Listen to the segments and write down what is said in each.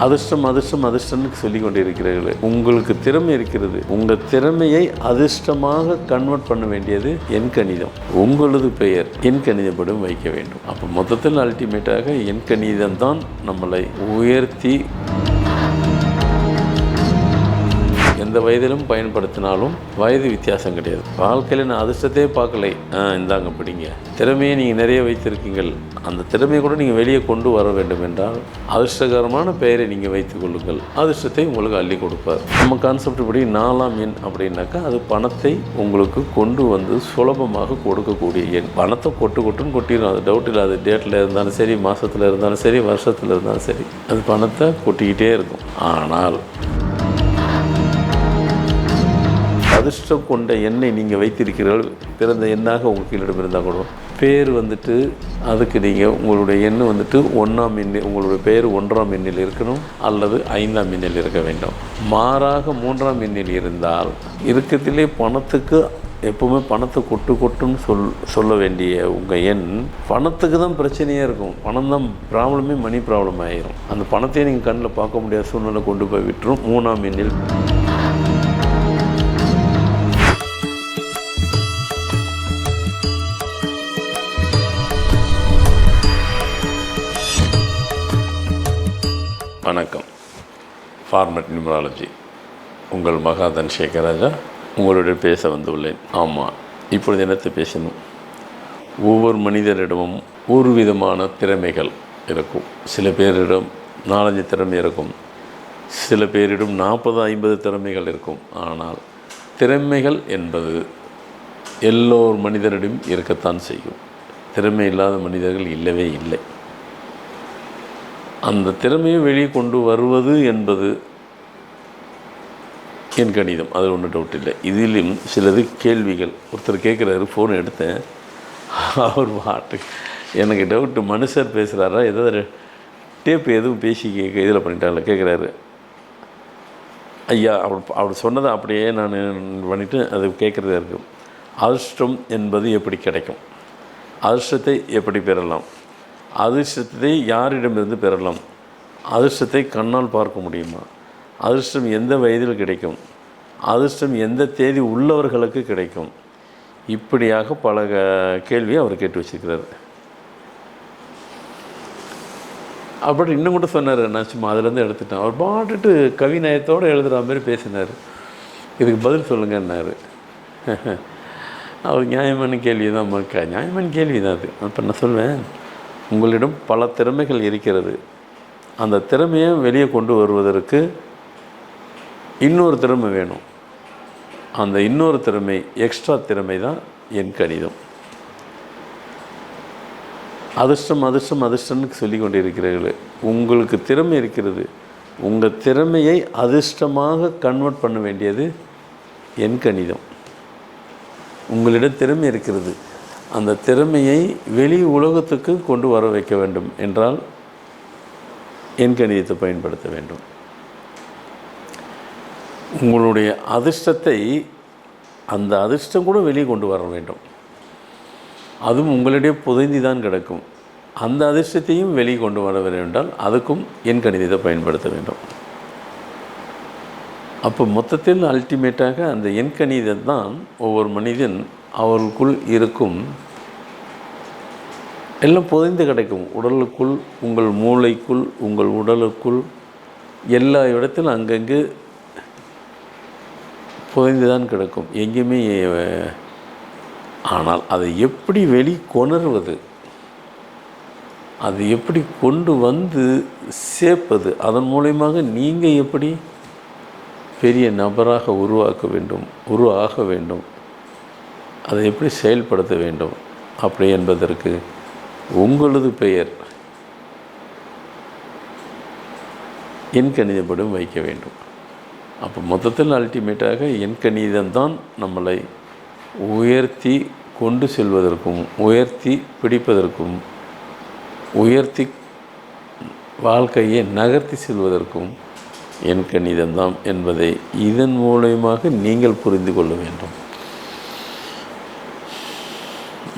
அதிர்ஷ்டம் அதிர்ஷ்டம் அதிர்ஷ்டம்னு சொல்லி கொண்டு இருக்கிறீர்களே, உங்களுக்கு திறமை இருக்கிறது. உங்கள் திறமையை அதிர்ஷ்டமாக கன்வெர்ட் பண்ண வேண்டியது எண் கணிதம். உங்களது பெயர் எண் கணிதப்படும் வைக்க வேண்டும். அப்போ மொத்தத்தில் அல்டிமேட்டாக எண் கணிதம் தான் நம்மளை உயர்த்தி எந்த வயதிலும் பயன்படுத்தினாலும் வயது வித்தியாசம் கிடையாது. வாழ்க்கையில் நான் அதிர்ஷ்டத்தையே பார்க்கலை, இந்தாங்க பிடிங்க. திறமையை நீங்கள் நிறைய வைத்திருக்கீங்கள், அந்த திறமையை கூட நீங்கள் வெளியே கொண்டு வர வேண்டும் என்றால் அதிர்ஷ்டகரமான பெயரை நீங்கள் வைத்துக் கொள்ளுங்கள். அதிர்ஷ்டத்தை உங்களுக்கு அள்ளி கொடுப்பார். நம்ம கான்செப்ட் படி 4ஆம் எண் அப்படின்னாக்கா அது பணத்தை உங்களுக்கு கொண்டு வந்து சுலபமாக கொடுக்கக்கூடிய எண். பணத்தை கொட்டுன்னு கொட்டிடும், அது டவுட் இல்லை. அது டேட்டில் இருந்தாலும் சரி, மாதத்தில் இருந்தாலும் சரி, வருஷத்தில் இருந்தாலும் சரி, அது பணத்தை கொட்டிக்கிட்டே இருக்கும். ஆனால் அதிர்ஷ்டம் கொண்ட எண்ணை நீங்கள் வைத்திருக்கிறீர்கள், பிறந்த எண்ணாக உங்கள் கீழிடம் இருந்தால் கூட பேர் அதுக்கு நீங்கள் உங்களுடைய எண் 1ஆம் எண்ணு, உங்களுடைய பேர் 1ஆம் எண்ணில் இருக்கணும் அல்லது 5ஆம் எண்ணில் இருக்க வேண்டும். மாறாக 3ஆம் எண்ணில் இருந்தால் இருக்கிறதுலே பணத்துக்கு எப்போவுமே பணத்தை கொட்டுன்னு சொல்ல வேண்டிய உங்கள் எண் பணத்துக்கு தான் பிரச்சனையாக இருக்கும். பணம் தான் ப்ராப்ளமே, மணி ப்ராப்ளம் ஆகிரும். அந்த பணத்தையே நீங்கள் கண்ணில் பார்க்க முடியாத சூழ்நிலை கொண்டு போய் விட்டுரும். 3ஆம் எண்ணில் வணக்கம். ஃபார்மட் நியூமராலஜி, உங்கள் மகாதன் சேகராஜா உங்களுடைய பேச வந்துள்ளேன். ஆமாம், இப்பொழுது என்னத்தை பேசணும்? ஒவ்வொரு மனிதரிடமும் ஒரு விதமான திறமைகள் இருக்கும். சில பேரிடம் 4-5 திறமை இருக்கும், சில பேரிடம் 40-50 திறமைகள் இருக்கும். ஆனால் திறமைகள் என்பது எல்லோர் மனிதரிடம் இருக்கத்தான் செய்யும். திறமை இல்லாத மனிதர்கள் இல்லவே இல்லை. அந்த திறமையை வெளியே கொண்டு வருவது என்பது என் கணிதம், அது ஒன்றும் டவுட் இல்லை. இதிலும் சிலது கேள்விகள். ஒருத்தர் கேட்குறாரு, ஃபோன் எடுத்தேன், அவர் பாட்டு எனக்கு டவுட்டு, மனுஷர் பேசுகிறாரா, ஏதாவது டேப் எதுவும் பேசி இதில் பண்ணிட்டாங்கள கேட்குறாரு. ஐயா அவர் சொன்னதை அப்படியே நான் பண்ணிவிட்டு அது கேட்குறதா இருக்கும். அதிர்ஷ்டம் என்பது எப்படி கிடைக்கும்? அதிர்ஷ்டத்தை எப்படி பெறலாம்? அதிர்ஷ்டத்தை யாரிடமிருந்து பெறலாம்? அதிர்ஷ்டத்தை கண்ணால் பார்க்க முடியுமா? அதிர்ஷ்டம் எந்த வயதில் கிடைக்கும்? அதிர்ஷ்டம் எந்த தேதி உள்ளவர்களுக்கு கிடைக்கும்? இப்படியாக பல கேள்வியை அவர் கேட்டு வச்சுருக்கிறார். அப்படி இன்னும் கூட சொன்னார், நான் சும்மா அதிலேருந்து எடுத்துட்டேன். அவர் பாட்டுட்டு கவிநயத்தோடு எழுதுகிற மாதிரி பேசினார். இதுக்கு பதில் சொல்லுங்கன்னாரு. அவர் நியாயமான கேள்வி தான், நியாயமான கேள்வி தான் அது. அப்போ நான் சொல்வேன், உங்களிடம் பல திறமைகள் இருக்கிறது. அந்த திறமையை வெளியே கொண்டு வருவதற்கு இன்னொரு திறமை வேணும். அந்த இன்னொரு திறமை, எக்ஸ்ட்ரா திறமை தான் என் கணிதம். அதிர்ஷ்டம் அதிர்ஷ்டம் அதிர்ஷ்டம்னு சொல்லி கொண்டு இருக்கிறீர்களே, உங்களுக்கு திறமை இருக்கிறது. உங்கள் திறமையை அதிர்ஷ்டமாக கன்வெர்ட் பண்ண வேண்டியது என் கணிதம். உங்களிடம் திறமை இருக்கிறது, அந்த திறமையை வெளி உலகத்துக்கு கொண்டு வர வைக்க வேண்டும் என்றால் என் கணிதத்தை பயன்படுத்த வேண்டும். உங்களுடைய அதிர்ஷ்டத்தை, அந்த அதிர்ஷ்டம் கூட வெளியே கொண்டு வர வேண்டும். அதுவும் உங்களிடையே புதைந்து தான் கிடக்கும். அந்த அதிர்ஷ்டத்தையும் வெளியே கொண்டு வர வேண்டால் அதுக்கும் என் கணிதத்தை பயன்படுத்த வேண்டும். அப்போ மொத்தத்தில் அல்டிமேட்டாக அந்த என் கணிதம் தான் ஒவ்வொரு மனிதன் அவர்களுக்குள் இருக்கும் எல்லாம் புதைந்து கிடைக்கும். உடலுக்குள், உங்கள் மூளைக்குள், உங்கள் உடலுக்குள், எல்லா இடத்திலும் அங்கங்கே புதைந்து தான் கிடக்கும், எங்கேயுமே. ஆனால் அதை எப்படி வெளிக்கொணர்வது, அதை எப்படி கொண்டு வந்து சேர்ப்பது, அதன் மூலமாக நீங்கள் எப்படி பெரிய நபராக உருவாக வேண்டும், அதை எப்படி செயல்படுத்த வேண்டும் அப்படி என்பதற்கு உங்களது பெயர் எண் கணிதப்படும் வைக்க வேண்டும். அப்போ மொத்தத்தில் அல்டிமேட்டாக எண் கணிதம்தான் நம்மளை உயர்த்தி கொண்டு செல்வதற்கும், உயர்த்தி பிடிப்பதற்கும், உயர்த்தி வாழ்க்கையை நகர்த்தி செல்வதற்கும் எண் கணிதம்தான் என்பதை இதன் மூலமாக நீங்கள் புரிந்து கொள்ள வேண்டும்.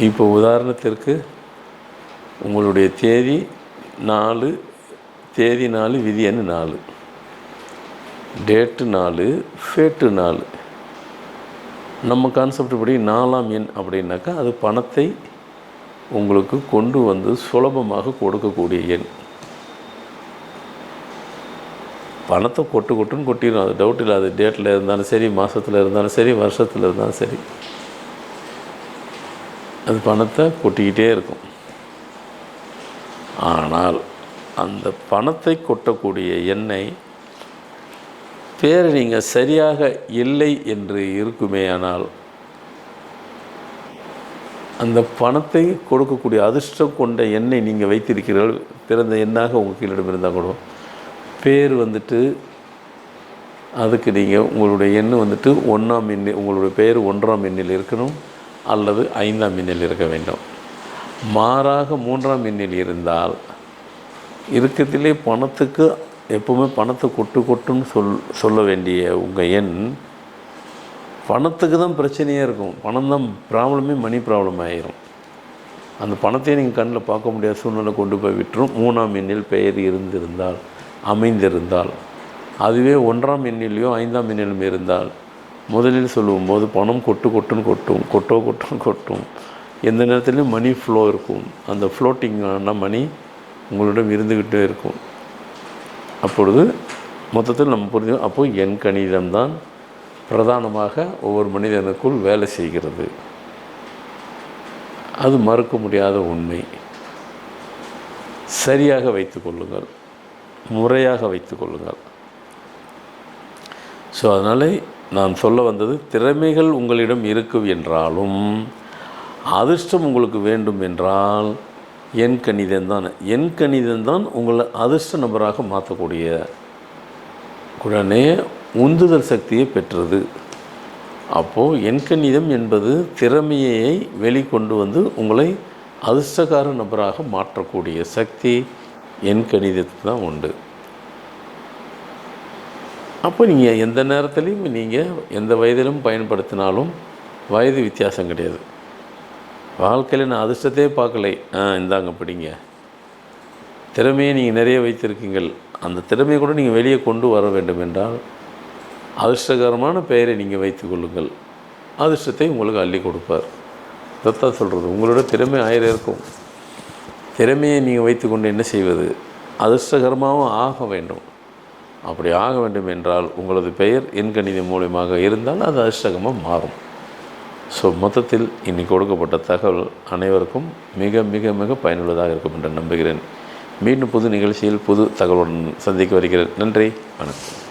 இப்போ உதாரணத்திற்கு உங்களுடைய தேதி 4 தேதி 4, விதி எண் 4, டேட்டு 4, ஃபேட்டு 4. நம்ம கான்செப்ட் படி 4ஆம் எண் அப்படின்னாக்கா அது பணத்தை உங்களுக்கு கொண்டு வந்து சுலபமாக கொடுக்கக்கூடிய எண். பணத்தை கொட்டுன்னு கொட்டிடும், அது டவுட் இல்லை. அது டேட்டில் இருந்தாலும் சரி, மாதத்தில் இருந்தாலும் சரி, வருஷத்தில் இருந்தாலும் சரி, அது பணத்தை கொட்டிக்கிட்டே இருக்கும். ஆனால் அந்த பணத்தை கொட்டக்கூடிய எண்ணை பேர் நீங்கள் சரியாக இல்லை என்று இருக்குமேயானால் அந்த பணத்தை கொடுக்கக்கூடிய அதிர்ஷ்டம் கொண்ட எண்ணை நீங்கள் வைத்திருக்கிறீர்கள், பிறந்த எண்ணாக உங்கள் கீழிடம் இருந்தால் கூட பேர் வந்துட்டு அதுக்கு நீங்கள் உங்களுடைய எண் வந்துட்டு 1ஆம் எண்ணில், உங்களுடைய பெயர் 1ஆம் எண்ணில் இருக்கணும் அல்லது 5ஆம் எண்ணில் இருக்க வேண்டும். மாறாக 3ஆம் எண்ணில் இருந்தால் இருக்கிறதுலே பணத்துக்கு எப்போவுமே பணத்தை கொட்டுன்னு சொல்ல வேண்டிய உங்கள் எண் பணத்துக்கு தான் பிரச்சனையாக இருக்கும். பணம் தான் ப்ராப்ளமே, மணி ப்ராப்ளம் ஆகிரும். அந்த பணத்தையே நீங்கள் கண்ணில் பார்க்க முடியாத சூழ்நிலை கொண்டு போய் விட்டுரும். 3ஆம் எண்ணில் பெயர் இருந்திருந்தால், அமைந்திருந்தால். அதுவே 1ஆம் எண்ணிலையோ 5ஆம் எண்ணிலும் இருந்தால் முதலில் சொல்லும்போது பணம் கொட்டுன்னு கொட்டும். எந்த நேரத்துலையும் மணி ஃப்ளோ இருக்கும். அந்த ஃப்ளோட்டிங்கான மணி உங்களிடம் இருந்துக்கிட்டே இருக்கும். அப்பொழுது மொத்தத்தில் நம்ம புரிஞ்சோம். அப்போது எண் கணிதம்தான் பிரதானமாக ஒவ்வொரு மனிதனுக்குள் வேலை செய்கிறது. அது மறுக்க முடியாத உண்மை. சரியாக வைத்து கொள்ளுங்கள், முறையாக வைத்து கொள்ளுங்கள். ஸோ அதனால் நான் சொல்ல வந்தது, திறமைகள் உங்களிடம் இருக்கும் என்றாலும் அதிர்ஷ்டம் உங்களுக்கு வேண்டும் என்றால் எண் கணிதம்தான் உங்களை அதிர்ஷ்ட நபராக மாற்றக்கூடிய உடனே உந்துதல் சக்தியை பெற்றது. அப்போது எண் கணிதம் என்பது திறமையை வெளிக்கொண்டு வந்து உங்களை அதிர்ஷ்டக்கார நபராக மாற்றக்கூடிய சக்தி எண் கணிதத்துக்கு தான் உண்டு. அப்போ நீங்கள் எந்த நேரத்துலையும் நீங்கள் எந்த வயதிலும் பயன்படுத்தினாலும் வயது வித்தியாசம் கிடையாது. வாழ்க்கையில் நான் அதிர்ஷ்டத்தையே பார்க்கலை, இந்தாங்க பிடிங்க. திறமையை நீங்கள் நிறைய வைத்திருக்கீங்கள். அந்த திறமையை கூட நீங்கள் வெளியே கொண்டு வர வேண்டும் என்றால் அதிர்ஷ்டகரமான பெயரை நீங்கள் வைத்து கொள்ளுங்கள். அதிர்ஷ்டத்தை உங்களுக்கு அள்ளி கொடுப்பார். இதைத்தான் சொல்கிறது. உங்களோட திறமை 1000 இருக்கும். திறமையை நீங்கள் வைத்து கொண்டு என்ன செய்வது? அதிர்ஷ்டகரமாகவும் ஆக வேண்டும். அப்படி ஆக வேண்டும் என்றால் உங்களது பெயர் எண் கணிதம் மூலமாக இருந்தால் அது அதிர்ஷ்டகமாக மாறும். ஸோ மொத்தத்தில் இன்றைக்கி கொடுக்கப்பட்ட தகவல் அனைவருக்கும் மிக மிக மிக பயனுள்ளதாக இருக்கும் என்று நம்புகிறேன். மீண்டும் புது நிகழ்ச்சியில் புது தகவலுடன் சந்திக்க வருகிறேன். நன்றி, வணக்கம்.